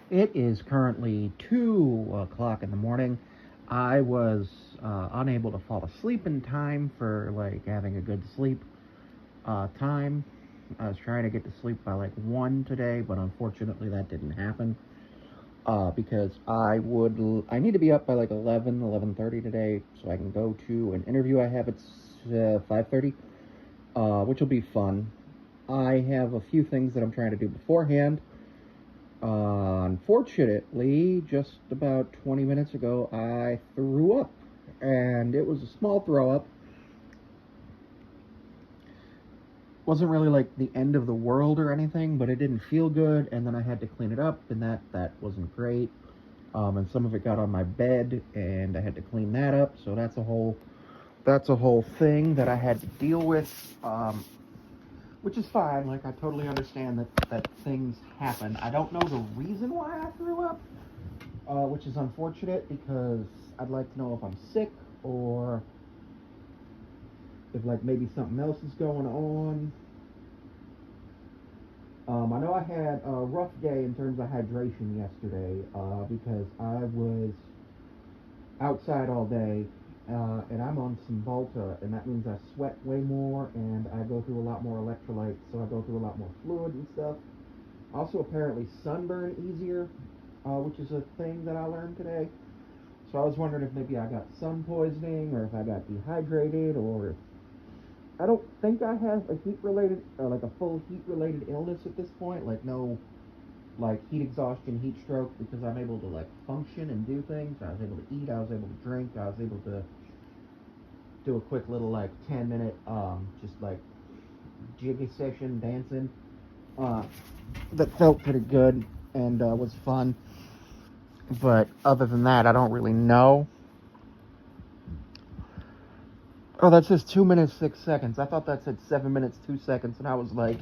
It is currently 2 o'clock in the morning. I was unable to fall asleep in time for having a good sleep time. I was trying to get to sleep by 1 today, but unfortunately that didn't happen because I need to be up by 11:30 today so I can go to an interview I have at 5:30, which will be fun. I have a few things that I'm trying to do beforehand. Unfortunately, just about 20 minutes ago, I threw up. And it was a small throw up. Wasn't really like the end of the world or anything, but it didn't feel good. And then I had to clean it up, and that wasn't great. And some of it got on my bed, and I had to clean that up. So that's a whole thing that I had to deal with. Which is fine. Like, I totally understand that things happen. I don't know the reason why I threw up, which is unfortunate because I'd like to know if I'm sick or if maybe something else is going on. I know I had a rough day in terms of hydration yesterday because I was outside all day, and I'm on some Volta, and that means I sweat way more and I go through a lot more electrolytes, so I go through a lot more fluid and stuff. Also, apparently, sunburn easier, which is a thing that I learned today. So I was wondering if maybe I got sun poisoning or if I got dehydrated or if I don't think I have a heat related a full heat related illness at this point. Like no heat exhaustion, heat stroke, because I'm able to function and do things. I was able to eat. I was able to drink. I was able to do a quick little 10-minute just jiggy session dancing. That felt pretty good and was fun. But other than that, I don't really know. Oh, that says 2 minutes 6 seconds. I thought that said 7 minutes 2 seconds, and I was like,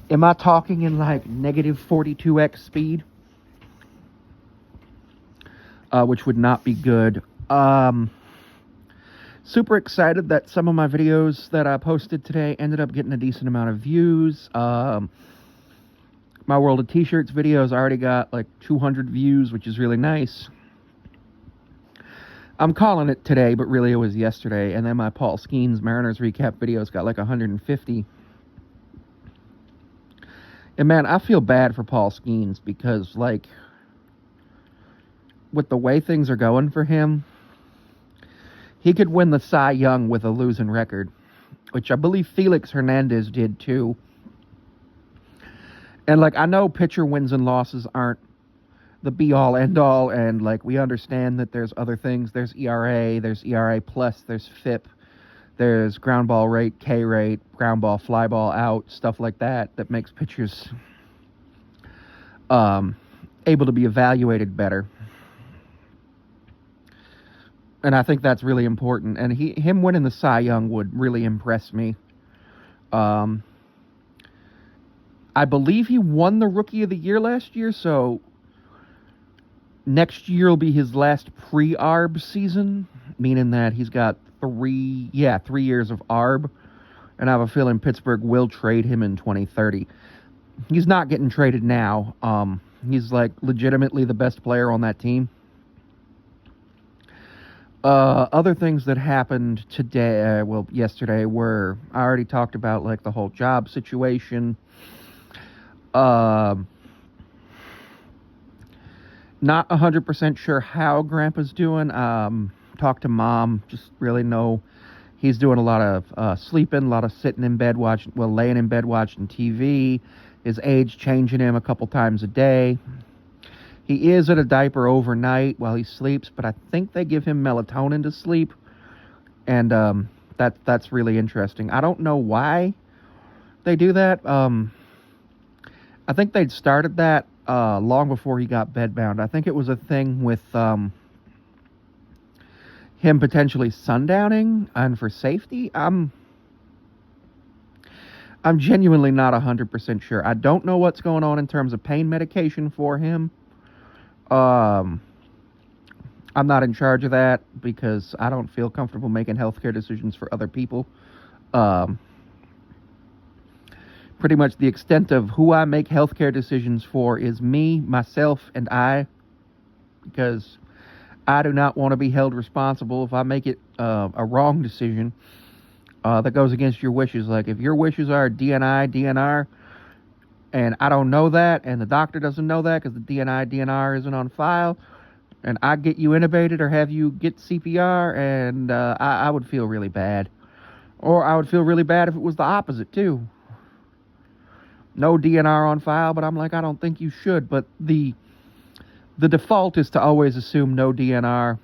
am I talking in negative 42x speed? Which would not be good. Super excited that some of my videos that I posted today ended up getting a decent amount of views. My World of T-Shirts videos already got 200 views, which is really nice. I'm calling it today, but really it was yesterday. And then my Paul Skeens Mariners recap videos got 150. And man, I feel bad for Paul Skeens because with the way things are going for him, he could win the Cy Young with a losing record, which I believe Felix Hernandez did too. And I know pitcher wins and losses aren't the be-all, end-all, and we understand that there's other things. There's ERA plus, there's FIP, there's ground ball rate, K rate, ground ball, fly ball out, stuff like that makes pitchers able to be evaluated better. And I think that's really important. And him winning the Cy Young would really impress me. I believe he won the Rookie of the Year last year, so next year will be his last pre-ARB season, meaning that he's got 3 years of ARB, and I have a feeling Pittsburgh will trade him in 2030. He's not getting traded now. He's legitimately the best player on that team. Other things that happened yesterday were, I already talked about the whole job situation. Not 100% sure how Grandpa's doing. Talked to Mom, just really know he's doing a lot of sleeping, a lot of sitting in bed laying in bed watching TV. His age changing him a couple times a day. He is in a diaper overnight while he sleeps, but I think they give him melatonin to sleep, and that's really interesting. I don't know why they do that. I think they'd started that long before he got bedbound. I think it was a thing with him potentially sundowning and for safety. I'm genuinely not 100% sure. I don't know what's going on in terms of pain medication for him. I'm not in charge of that because I don't feel comfortable making healthcare decisions for other people. Pretty much the extent of who I make healthcare decisions for is me, myself, and I, because I do not want to be held responsible if I make it a wrong decision that goes against your wishes. Like, if your wishes are DNI, DNR, and I don't know that, and the doctor doesn't know that because the DNI, DNR isn't on file, and I get you intubated or have you get CPR, and I would feel really bad. Or I would feel really bad if it was the opposite, too. No DNR on file, but I'm like, I don't think you should. But the default is to always assume no DNR,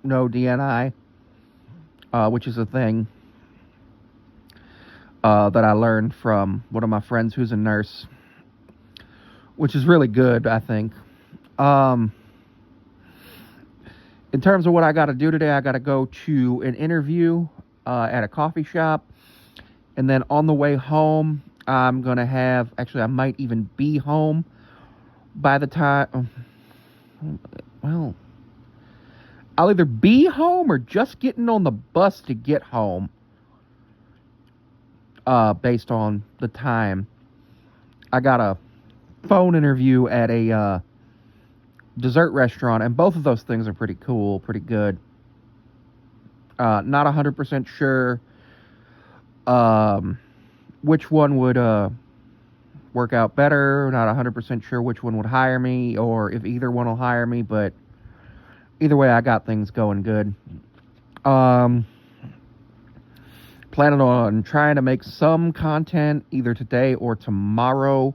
no DNI, which is a thing that I learned from one of my friends who's a nurse, which is really good, I think. In terms of what I got to do today, I got to go to an interview at a coffee shop. And then on the way home, I'm going to have... Actually, I might even be home by the time... Well, I'll either be home or just getting on the bus to get home. Based on the time. I got a phone interview at a dessert restaurant, and both of those things are pretty cool, pretty good. Not 100% sure which one would work out better. Not 100% sure which one would hire me, or if either one will hire me, but either way, I got things going good. Planning on trying to make some content either today or tomorrow.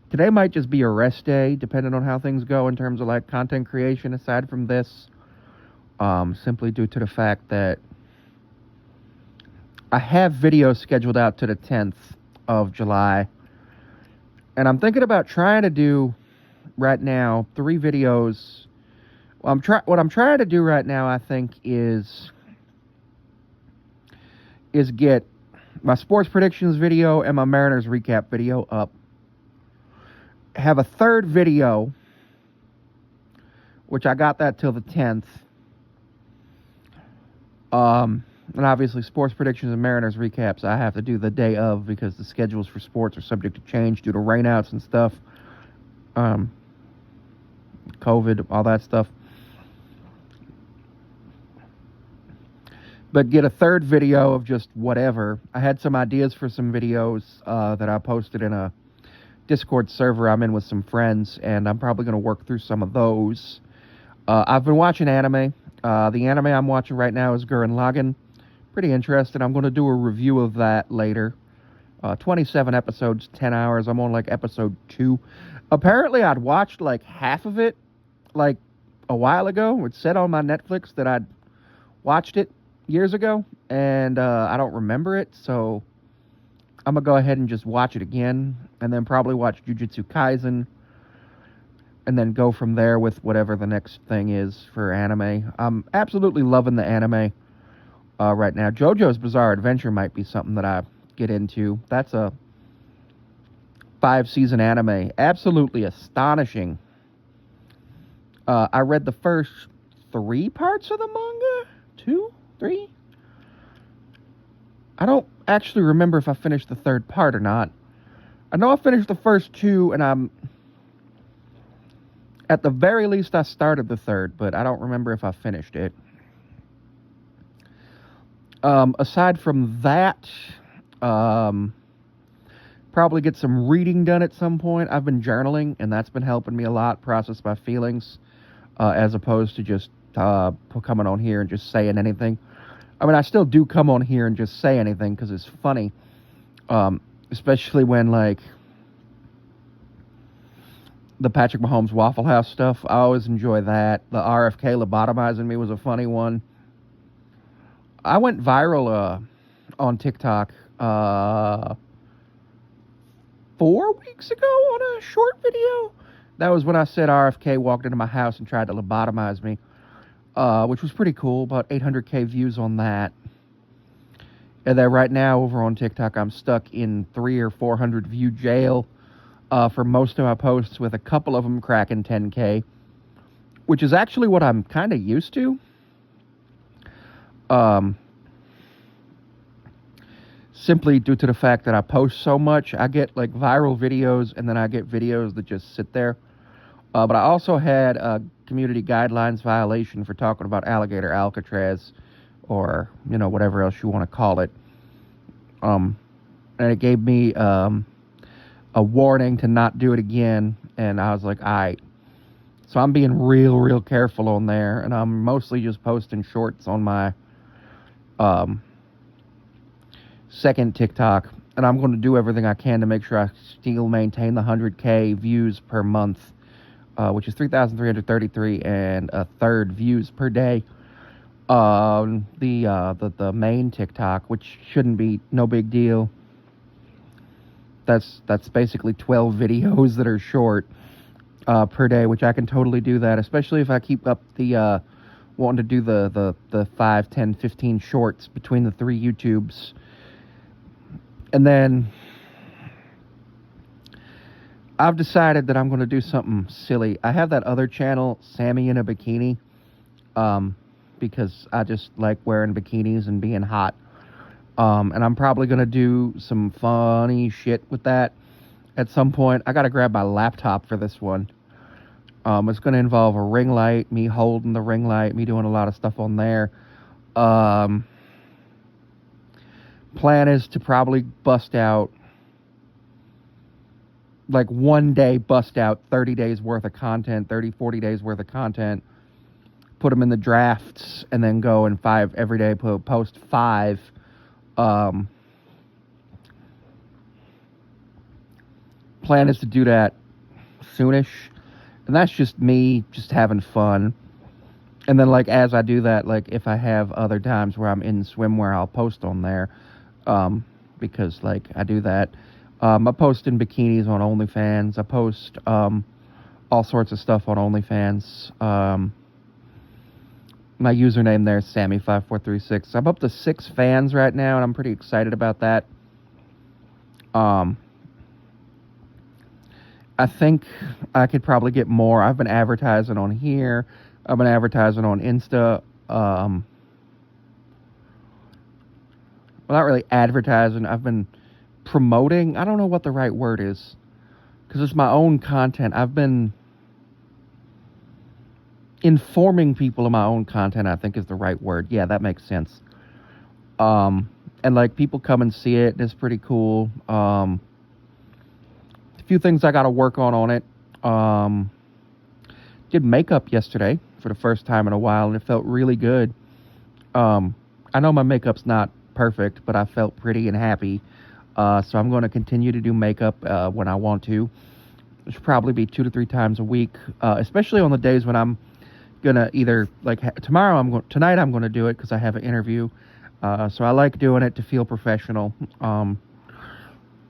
Today might just be a rest day, depending on how things go in terms of like content creation aside from this. Simply due to the fact that I have videos scheduled out to the 10th of July. And I'm thinking about trying to do right now 3 videos. What I'm trying to do right now, I think, is get my sports predictions video and my Mariners recap video up. Have a third video, which I got that till the 10th. And obviously sports predictions and Mariners recaps I have to do the day of because the schedules for sports are subject to change due to rainouts and stuff. COVID, all that stuff. But get a third video of just whatever. I had some ideas for some videos that I posted in a Discord server I'm in with some friends, and I'm probably going to work through some of those. I've been watching anime. The anime I'm watching right now is Gurren Lagann. Pretty interesting. I'm going to do a review of that later. 27 episodes, 10 hours. I'm on like episode 2. Apparently, I'd watched like half of it like a while ago. It said on my Netflix that I'd watched it years ago, and I don't remember it, so I'm going to go ahead and just watch it again, and then probably watch Jujutsu Kaisen, and then go from there with whatever the next thing is for anime. I'm absolutely loving the anime right now. JoJo's Bizarre Adventure might be something that I get into. That's a 5-season anime. Absolutely astonishing. I read the first 3 parts of the manga? 2? 3? I don't actually remember if I finished the 3rd part or not. I know I finished the first 2, and at the very least I started the 3rd, but I don't remember if I finished it. Aside from that, probably get some reading done at some point. I've been journaling, and that's been helping me a lot process my feelings, as opposed to just coming on here and just saying anything. I mean, I still do come on here and just say anything because it's funny, especially when, like, the Patrick Mahomes Waffle House stuff. I always enjoy that. The RFK lobotomizing me was a funny one. I went viral on TikTok 4 weeks ago on a short video. That was when I said RFK walked into my house and tried to lobotomize me, which was pretty cool. About 800K views on that. And then right now over on TikTok, I'm stuck in 300 or 400 view jail for most of my posts, with a couple of them cracking 10K, which is actually what I'm kind of used to. simply due to the fact that I post so much. I get like viral videos, and then I get videos that just sit there. But I also had a community guidelines violation for talking about alligator Alcatraz, or whatever else you want to call it. And it gave me a warning to not do it again, and I was like, all right. So I'm being real careful on there, and I'm mostly just posting shorts on my second TikTok, and I'm going to do everything I can to make sure I still maintain the 100K views per month, which is 3,333 and a third views per day. The main TikTok, which shouldn't be no big deal. That's basically 12 videos that are short per day, which I can totally do that, especially if I keep up the wanting to do the 5, 10, 15 shorts between the 3 YouTubes. And then I've decided that I'm going to do something silly. I have that other channel, Sammy in a Bikini, because I just like wearing bikinis and being hot. And I'm probably going to do some funny shit with that at some point. I got to grab my laptop for this one. It's going to involve a ring light, me holding the ring light, me doing a lot of stuff on there. Plan is to probably bust out, like one day bust out 30 days worth of content, 30, 40 days worth of content, put them in the drafts, and then go and every day post 5. Plan is to do that soonish, and that's just me just having fun. And then, like, as I do that, like, if I have other times where I'm in swimwear, I'll post on there, because, like, I do that. I post in bikinis on OnlyFans. I post all sorts of stuff on OnlyFans. My username there is Sammy5436. I'm up to 6 fans right now, and I'm pretty excited about that. I think I could probably get more. I've been advertising on here. I've been advertising on Insta. Well, not really advertising. I've been promoting. I don't know what the right word is, because it's my own content. I've been informing people of my own content, I think is the right word. Yeah, that makes sense. And like, people come and see it, and it's pretty cool. A few things I got to work on it. Did makeup yesterday for the first time in a while, and it felt really good. I know my makeup's not perfect, but I felt pretty and happy. So I'm going to continue to do makeup when I want to. It should probably be 2 to 3 times a week, especially on the days when I'm gonna either, like, tonight I'm going to do it because I have an interview. So I like doing it to feel professional.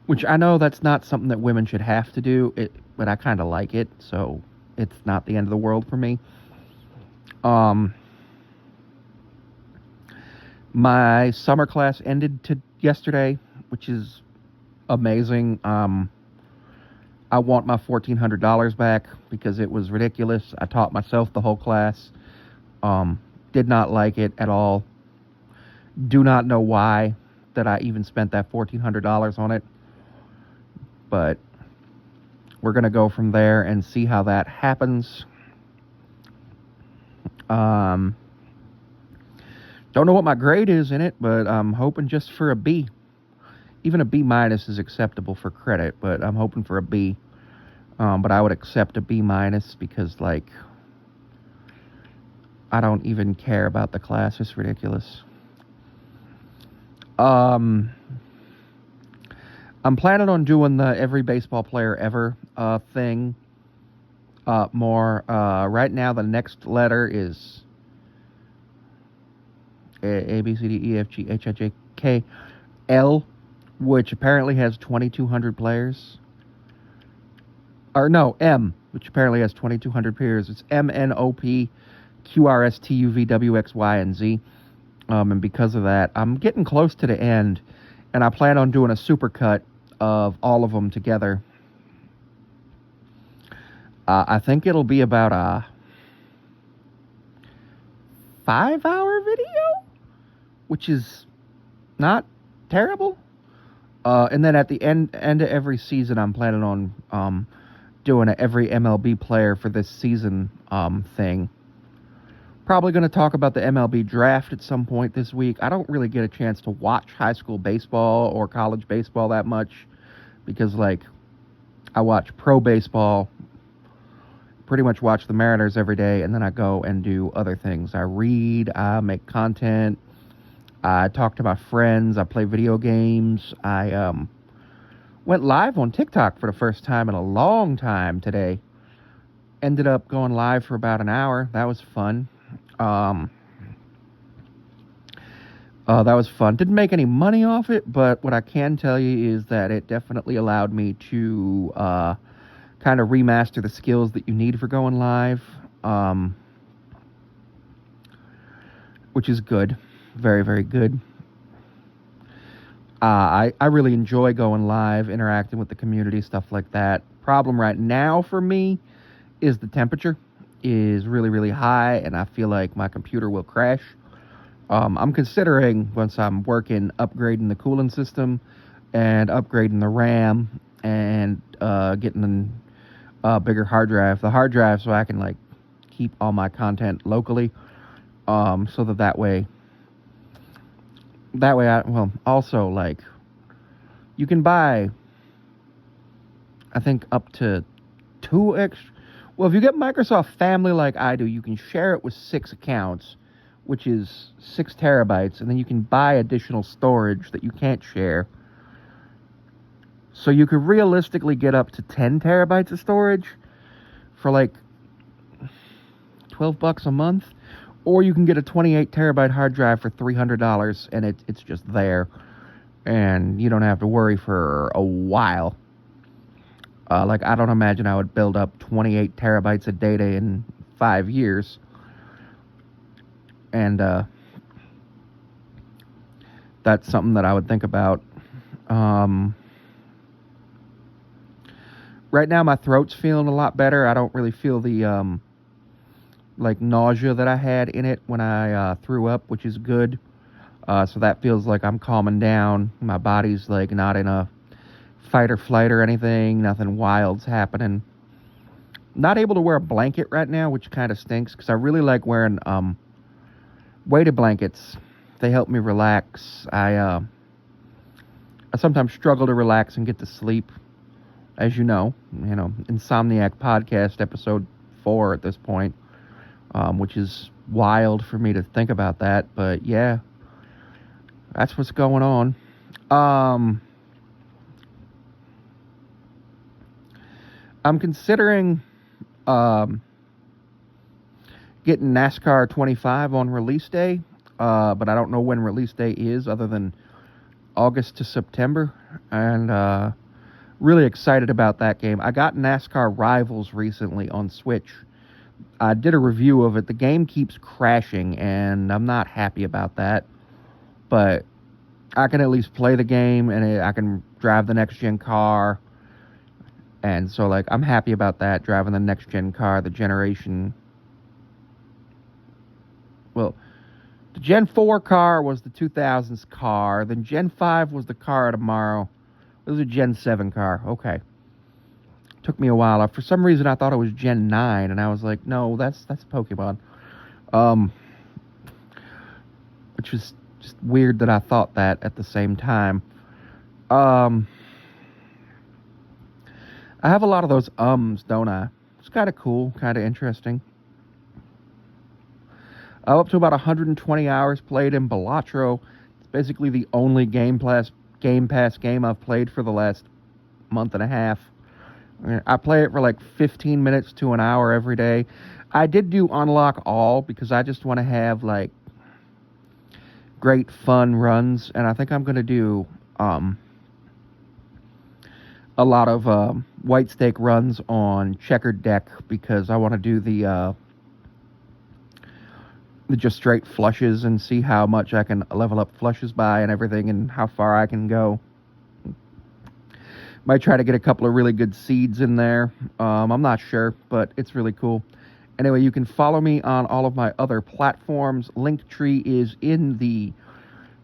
Which I know that's not something that women should have to do, but I kind of like it, so it's not the end of the world for me. My summer class ended yesterday, which is amazing. I want my $1,400 back because it was ridiculous. I taught myself the whole class. Did not like it at all. Do not know why that I even spent that $1,400 on it. But we're going to go from there and see how that happens. Don't know what my grade is in it, but I'm hoping just for a B. Even a B- is acceptable for credit, but I'm hoping for a B. But I would accept a B- because, like, I don't even care about the class. It's ridiculous. I'm planning on doing the every baseball player ever thing more. Right now, the next letter is A, B, C, D, E, F, G, H, I, J, K, L, which apparently has 2,200 players. Or no, M, which apparently has 2,200 players. It's M, N, O, P, Q, R, S, T, U, V, W, X, Y, and Z. And because of that, I'm getting close to the end, and I plan on doing a supercut of all of them together. I think it'll be about a 5-hour video, which is not terrible. And then at the end of every season, I'm planning on doing a every MLB player for this season thing. Probably going to talk about the MLB draft at some point this week. I don't really get a chance to watch high school baseball or college baseball that much because, like, I watch pro baseball, pretty much watch the Mariners every day, and then I go and do other things. I read, I make content, I talk to my friends, I play video games. I went live on TikTok for the first time in a long time today. Ended up going live for about an hour. That was fun. Um, that was fun. Didn't make any money off it, but what I can tell you is that it definitely allowed me to kind of remaster the skills that you need for going live, which is good. Very, very good. I really enjoy going live, interacting with the community, stuff like that. Problem right now for me is the temperature is really, really high, and I feel like my computer will crash. I'm considering, once I'm working, upgrading the cooling system and upgrading the RAM and getting a bigger hard drive. The hard drive so I can, like, keep all my content locally, so that way also, like, you can buy, I think, up to 2 extra. Well, if you get Microsoft Family like I do, you can share it with 6 accounts, which is 6 terabytes, and then you can buy additional storage that you can't share. So you could realistically get up to 10 terabytes of storage for like $12 a month, or you can get a 28 terabyte hard drive for $300, and it's just there, and you don't have to worry for a while. Like, I don't imagine I would build up 28 terabytes of data in 5 years. And that's something that I would think about. Right now, my throat's feeling a lot better. I don't really feel the like nausea that I had in it when I threw up, which is good. So that feels like I'm calming down. My body's like not in a fight or flight or anything. Nothing wild's happening. Not able to wear a blanket right now, which kind of stinks because I really like wearing weighted blankets. They help me relax. I sometimes struggle to relax and get to sleep, as you know, Insomniac podcast episode 4 at this point, which is wild for me to think about that, but yeah, that's what's going on. I'm considering getting NASCAR 25 on release day, but I don't know when release day is other than August to September, and really excited about that game. I got NASCAR Rivals recently on Switch. I did a review of it. The game keeps crashing, and I'm not happy about that, but I can at least play the game, and I can drive the next-gen car, and so, like, I'm happy about that, driving the next-gen car, the generation... Well, the Gen 4 car was the 2000s car, then Gen 5 was the car of tomorrow. It was a Gen 7 car. Okay. Took me a while. For some reason, I thought it was Gen 9, and I was like, no, that's Pokemon. Which was just weird that I thought that at the same time. I have a lot of those don't I? It's kind of cool, kind of interesting. I'm up to about 120 hours played in Balatro. It's basically the only Game Pass game I've played for the last month and a half. I play it for like 15 minutes to an hour every day. I did do Unlock All because I just want to have like great fun runs, and I think I'm going to do a lot of white stake runs on checkered deck because I want to do the just straight flushes and see how much I can level up flushes by and everything and how far I can go. Might try to get a couple of really good seeds in there. I'm not sure, but it's really cool. Anyway, you can follow me on all of my other platforms. Linktree is in the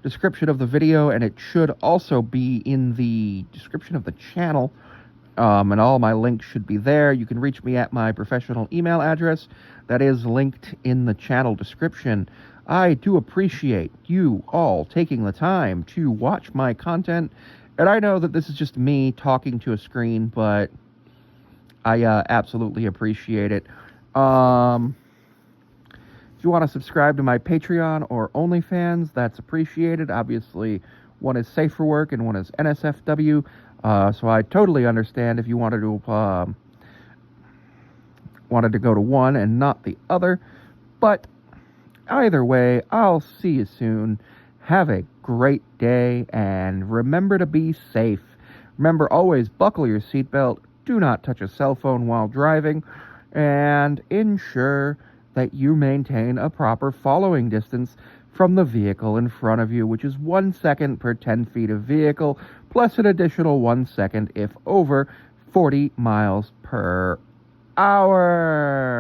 description of the video, and it should also be in the description of the channel. And all my links should be there. You can reach me at my professional email address that is linked in the channel description. I do appreciate you all taking the time to watch my content, and I know that this is just me talking to a screen, but I absolutely appreciate it. If you want to subscribe to my Patreon or OnlyFans, that's appreciated. Obviously, one is Safe for Work and one is NSFW. So I totally understand if you wanted to go to one and not the other. But either way, I'll see you soon. Have a great day, and remember to be safe. Remember, always buckle your seatbelt, do not touch a cell phone while driving, and ensure that you maintain a proper following distance from the vehicle in front of you, which is 1 second per 10 feet of vehicle, plus an additional 1 second if over 40 miles per hour.